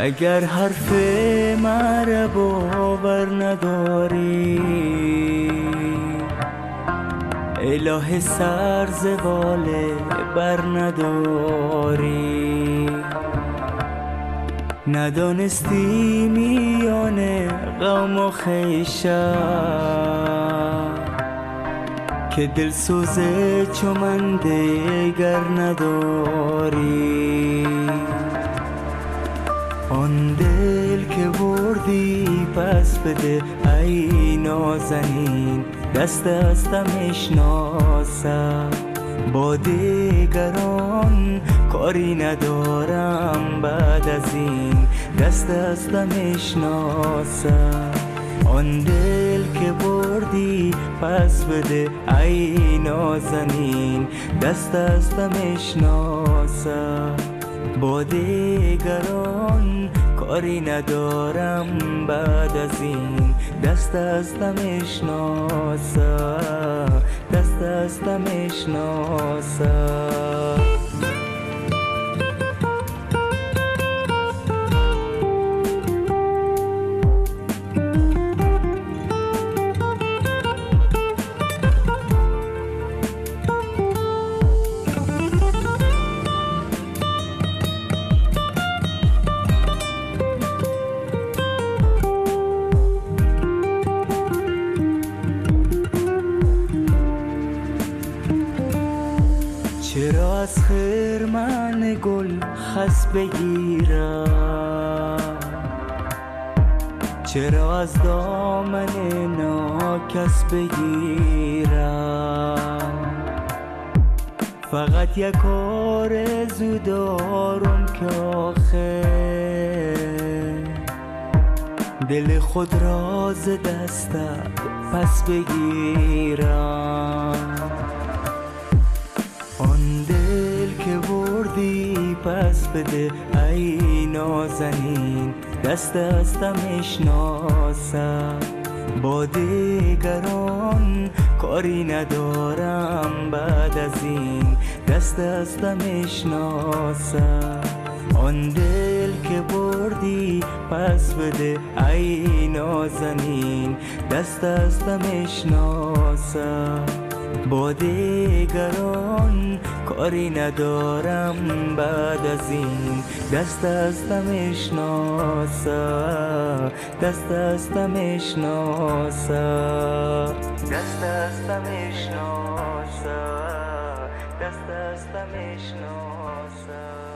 اگر حرف مرا باور نداری، اله سر زباله بر نداری. ندانستی میان قوم و خویشم که دلسوز چو من دیگر نداری. آن دل که بردی پس بده ای نازنین، دست دستم اشناسم با دیگران کاری ندارم. بعد از این دست دستم اشناسم. آن دل که بردی پس بده ای نازنین، دست دستم اشناسم با دیگران کاری ندارم. بعد از این دست دستم اشناسم، دست دستم اشناسم. چرا از خرمن گل خس بگیرم؟ چرا از دامن ناکس بگیرم؟ فقط یک آرزو دارم که آخر دل خود را ز دستت پس بگیرم. آن دل که بردی پس بده ای نازنین، دست دستم اشناسم با دیگران کاری ندارم. بعد از این دست دستم اشناسم. آن دل که بردی پس بده ای نازنین، دست دستم اشناسم با دیگران کاری ندارم. بعد از این دست دستم اشناسم، دست دستم اشناسم، دست دستم اشناسم، دست دستم اشناسم.